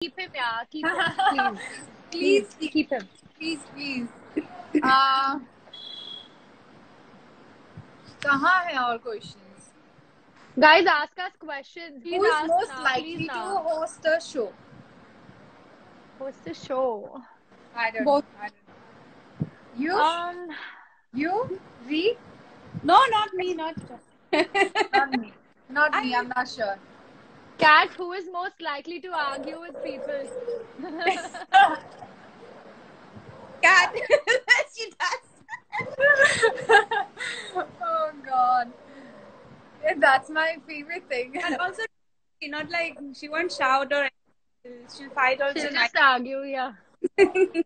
Keep him, yeah. Keep him, please. Please, Keep him. please. Uh, कहाँ है और questions? Guys, ask us questions. Who is most likely to host a show? Host a show. I don't know. You? You? We? No, not me. Not me. Not me. I'm not sure. Kat, who is most likely to argue with people? Kat. She does. Oh God. Yeah, that's my favorite thing. And also, not like she won't shout or she'll fight also. She'll just argue, yeah. Ree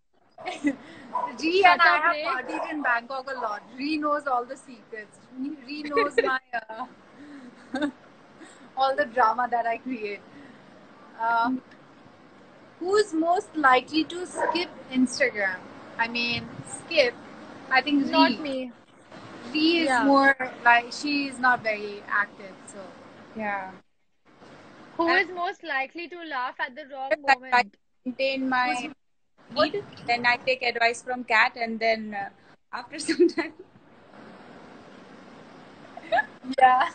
and I have partied in Bangkok a lot. Ree knows all the secrets. Ree knows my all the drama that I create. Who's most likely to skip Instagram? I mean, skip. I think Ree. Not me. Ree is more like she is not very active, so yeah. Who is most likely to laugh at the wrong moment? I maintain my need, then I take advice from Kat, and then after some time, yeah,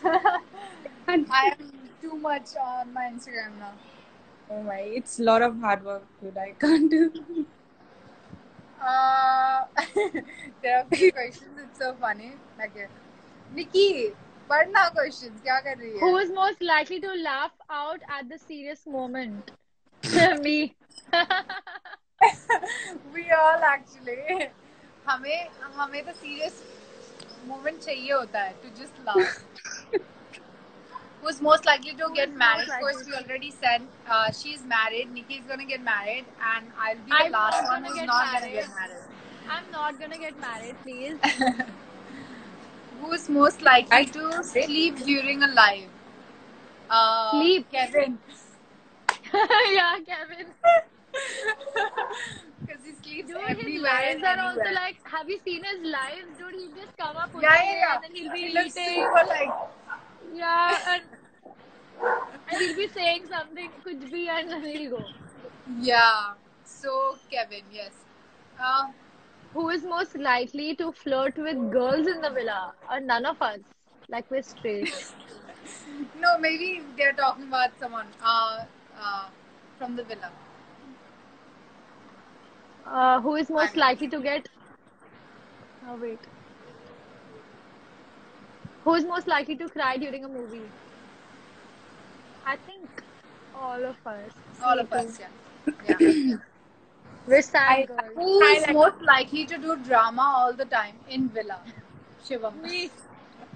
I am too much on my Instagram now. Oh my, it's a lot of hard work, dude. I can't do. There are a few questions. It's so funny. Okay, Nikki, पढ़ना questions. क्या कर रही है? Who is most likely to laugh out at the serious moment? Me. We all actually. हमें तो serious moment चाहिए होता है to just laugh. Who's most likely to get married? Of course, we already said she's married. Nikki is gonna get married, and I'll be the last one who's not gonna get married. I'm not gonna get married, please. Who's most likely to sleep during a live? Sleep. Kevin. Yeah, Kevin. Because he sleeps Dude, everywhere. His lives are also like. Have you seen his lives, dude? He'll just come up with yeah. and then he'll be looks eating. super like. Yeah, and he'll be saying something, could be, and then he'll go. Yeah. So Kevin, yes. Who is most likely to flirt with girls in the villa? Or none of us? Like we're straight. No, maybe they're talking about someone from the villa. Who is most likely to get... Oh, wait. Who is most likely to cry during a movie? I think all of us. All of us, yeah. We're sad girls. Who is most likely to do drama all the time in villa? Shivam. Me.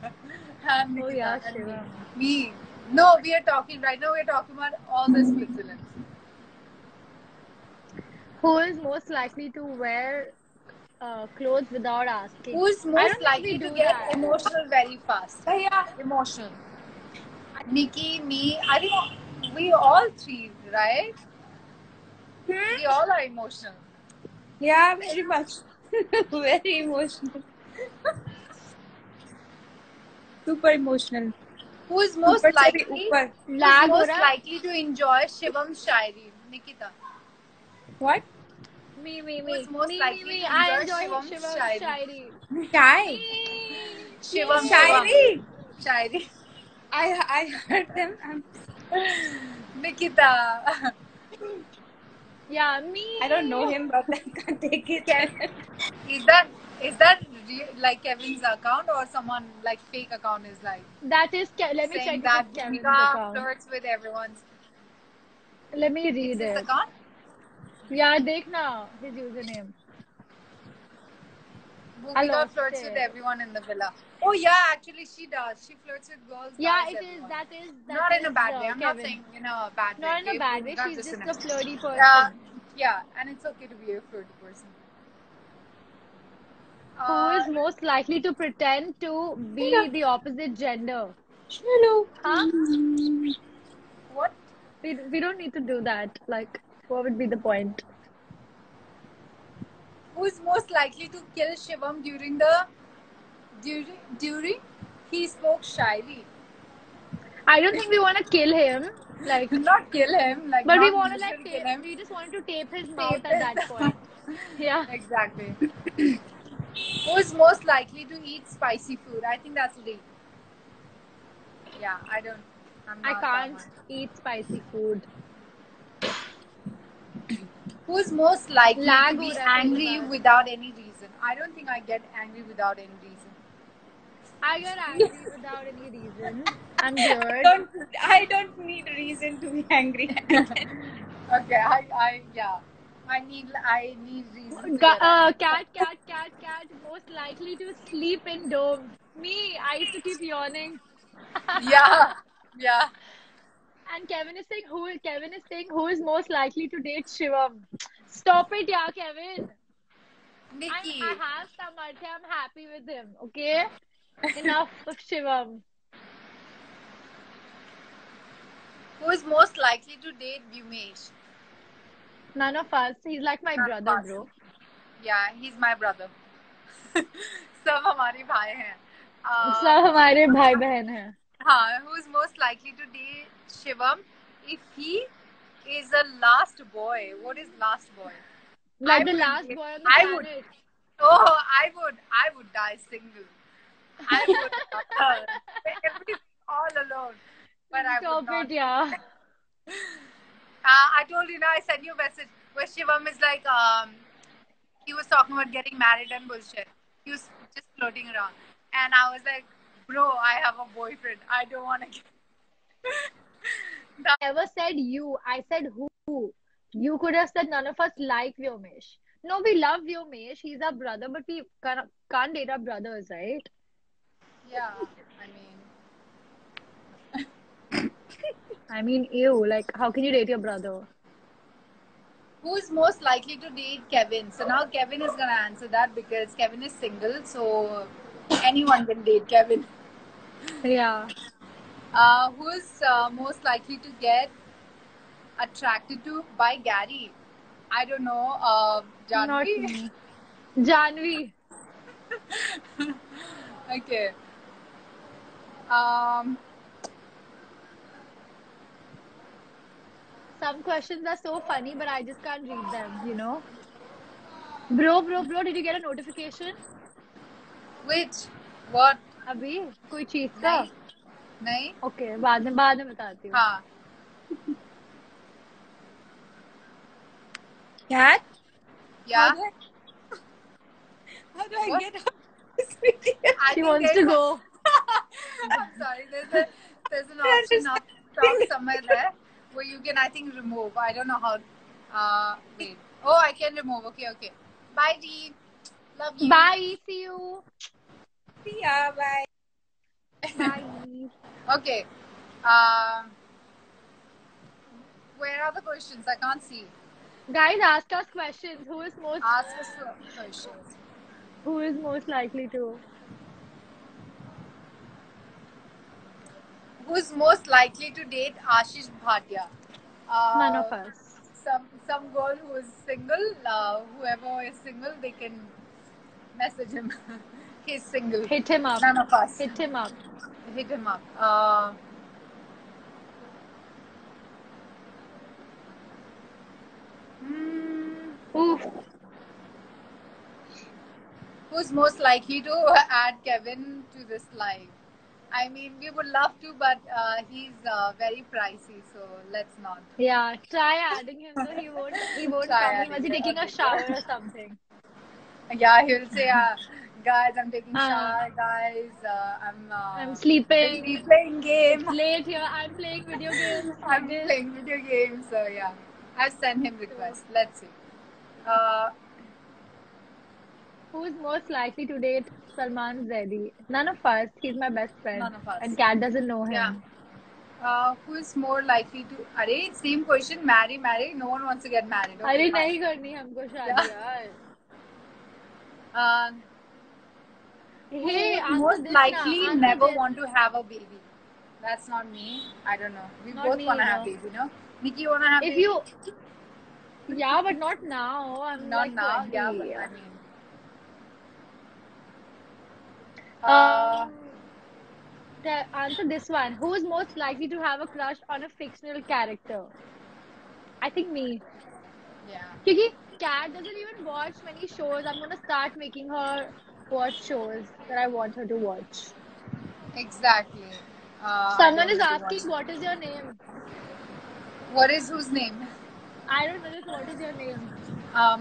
Oh yeah, Shivam. Me. No, we are talking right now. We're talking about all the Switzerland. Who is most likely to wear clothes without asking? Who is most likely to get emotional very fast? Yeah, emotional. Nikki, me. I think we all three, right? We all are emotional. Yeah, very much. Very emotional. Super emotional. Who is most likely to enjoy Shivam's Shairi? Nikita. What? Me. Who is most likely to enjoy Shivam's Shairi? Shai. Shivam Shairi. I heard them. Nikita. Yeah, me. I don't know him, but I can't take it. Is that like Kevin's account or someone like fake account is like? That is. Let me check that Kevin's account. Flirts with everyone's. Let me read is this it. Account? Yeah, dekhna his username. Bhumika flirts with everyone in the villa. Oh yeah, actually she does. She flirts with girls. Yeah, guys, it is. That is. Not in a bad way. I'm not saying in a bad way. Not in a bad way. She's just a flirty person. Yeah, and it's okay to be a flirty person. Who is most likely to pretend to be the opposite gender? Hello. Huh? What? We don't need to do that. Like, what would be the point? Who is most likely to kill Shivam during he spoke shyly? I don't think we want to kill him. Like, Not kill him, like but we not want to like literally kill tape. him. We just wanted to tape his Tape mouth at that it. point. Yeah. Exactly. Who is most likely to eat spicy food? I think that's Lee. Yeah, I'm I not that can't one. eat spicy food. Who is most likely Lag to हो be रहा है पहली angry bar. without any reason? I don't think I get angry without any reason. I get angry without any reason. I'm weird. I don't need a reason to be angry. Okay, yeah. I need reasons to get angry. Cat, most likely to sleep in dome. Me, I used to keep yawning. Yeah, yeah. And Kevin is saying who is most likely to date Shivam. Stop it, yeah, Kevin. Nikki. I have Samarthya. I'm happy with him. Okay, enough of Shivam. Who is most likely to date Vyumesh? None of us. He's like my None of brother, us. bro. Yeah, he's my brother. सब हमारे भाई हैं. सब हमारे भाई बहन हैं. हाँ, who is most likely to date Shivam if he is a last boy? What is last boy? Like the last boy on the planet. I would die single. I would take everything all alone. But I Stop would not. it, yeah. I told you, I sent you a message where Shivam is like, he was talking about getting married and bullshit. He was just floating around. And I was like, bro, I have a boyfriend. I don't want to get... I never said you. I said who. You could have said none of us like Vyomesh. No, we love Vyomesh. He's our brother, but we can't date our brothers, right? Yeah, I mean, ew. Like, how can you date your brother? who is most likely to date Kevin? So now Kevin is going to answer that because Kevin is single. So anyone can date Kevin. Yeah. Who is most likely to get attracted to by Gary? I don't know. Not Janvi? me. Janvi. Okay. Some questions are so funny, but I just can't read them, you know? Bro, did you get a notification? Which? What? अभी कोई चीज का? नहीं. नहीं. Okay, बाद में बताती हूँ. हाँ. Cat? Yeah. How do I What? get out of this video? She wants to go. I'm sorry. There's an option up top somewhere there where you can, I think, remove. I don't know how. Wait. Oh, I can remove. Okay. Bye, Dee. Love you. Bye, see you. See ya, bye. Bye. Okay. Where are the questions? I can't see. Guys, ask us questions. Ask us questions. Who is most likely to? Who's most likely to date Ashish Bhatia? None of us. Some girl who is single. Whoever is single, they can message him. He's single. Hit him up. None of us. Hit him up. Hit him up. Oof. Who's most likely to add Kevin to this live? I mean, we would love to, but he's very pricey, so let's not. Yeah, try adding him so he won't come. He must be taking a shower or something. Yeah, he'll say, guys, I'm taking shower, guys. I'm sleeping. Playing games. It's late here. I'm playing video games. I'm playing video games, so yeah. I've sent him requests. Let's see. Who is most likely to date Salman Zaidi? None of us. He's my best friend. None of us. And Kat doesn't know him. Yeah. Who is more likely to? Arey, same question. Marry. No one wants to get married. Okay, अरे नहीं करनी हमको शादी यार. Hey, most likely never want to have a baby. That's not me. I don't know. We Not both me, want to have no. baby, no? Nikki, you want to have If baby? you, yeah, but not now. I'm Not like now. 20. Yeah, but I mean. Answer this one. Who is most likely to have a crush on a fictional character? I think me. Yeah. Because Kat doesn't even watch many shows. I'm gonna start making her watch shows that I want her to watch. Exactly. I Someone don't is really watch. asking, what is your name? What is whose name? I don't know, just what is your name?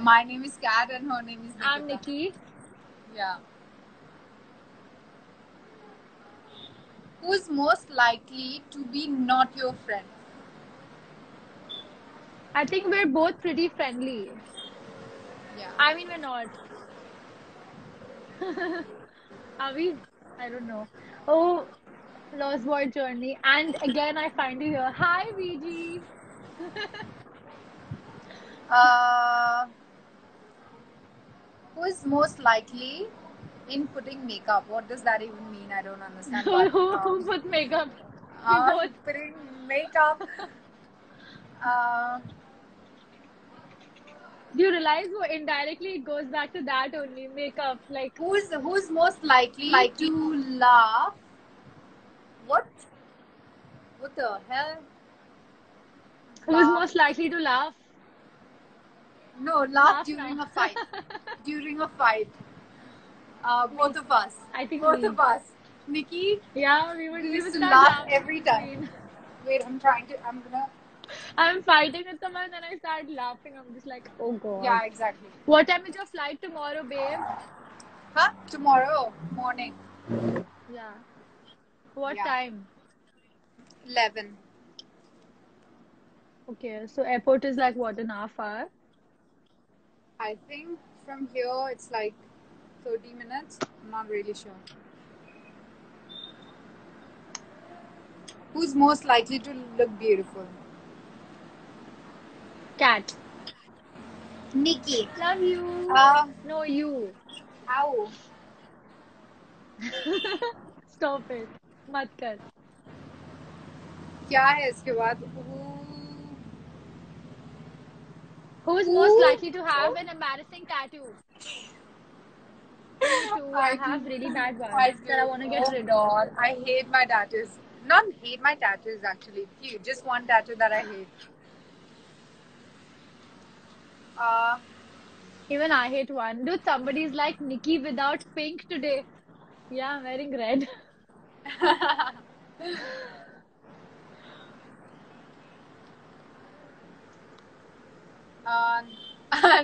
My name is Kat and her name is Nikita. I'm Nikki. Yeah. Who's most likely to be not your friend? I think we're both pretty friendly. Yeah. I mean, we're not. Are we? I don't know. Oh, Lost Boy Journey. And again, I find you here. Hi, VG. Uh, who is most likely in putting makeup? What does that even mean? I don't understand. But Who put makeup? We both. putting makeup. Do you realize indirectly it goes back to that only makeup? Like who's most likely to laugh? What? What the hell? who's most likely to laugh? No, laugh Laugh during now. a fight. During a fight. Both of us. I think Both me. of us. Nikki, Yeah, we we would used to start laugh laughing every in time. between. Wait, I'm gonna. I'm fighting with someone and I start laughing. I'm just like, oh god. Yeah, exactly. What time is your flight tomorrow, babe? Huh? Tomorrow morning. Yeah. What Yeah. time? 11. Okay, so airport is like what, an half hour? I think from here it's like 30 minutes. I'm not really sure. Who's most likely to look beautiful? Cat. Nikki. Love you. No, you. Ow. Stop it. मत कर. क्या है इसके बाद? Who's most likely to have an embarrassing tattoo? Me too. I have really bad ones that I want to get rid of. God, I hate my tattoos. Not hate my tattoos actually. Few. Just one tattoo that I hate. Even I hate one. Dude, somebody's like Nikki without pink today. Yeah, I'm wearing red.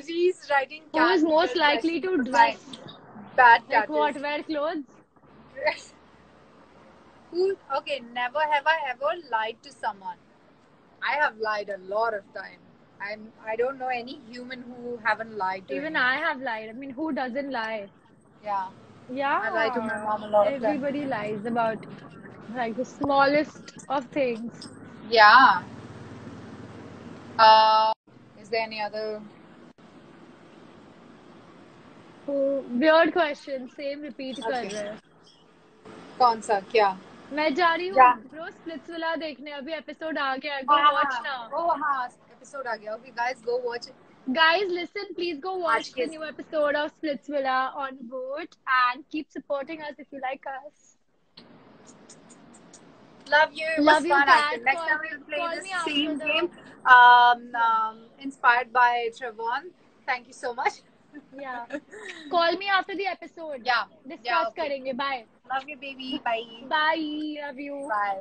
She's writing. Who is most likely to dress? Bad Like tattoos. what? Wear clothes? Who? Okay, never have I ever lied to someone. I have lied a lot of time. I don't know any human who haven't lied to. Even anyone. I have lied. I mean, who doesn't lie? Yeah. Yeah. I lie to my mom a lot of Everybody lies about like the smallest of things. Yeah. Is there any other? Weird question. Same repeat कर रहे हैं. कौन सा क्या? मैं जा रही हूँ ब्रो स्प्लिट्सविला देखने. अभी एपिसोड आ गया. Go watch now. Oh हाँ, episode आ गया. Okay, guys, go watch it. Guys, listen, please go watch the new episode of Splitsvilla on Vote and keep supporting us if you like us. Love you. It was fun. Next time we'll play the same game. Inspired by Trevon. Thank you so much. Yeah. Call me after the episode. Yeah. Discuss करेंगे. Bye. Love you, baby. Bye. Bye. Love you. Bye.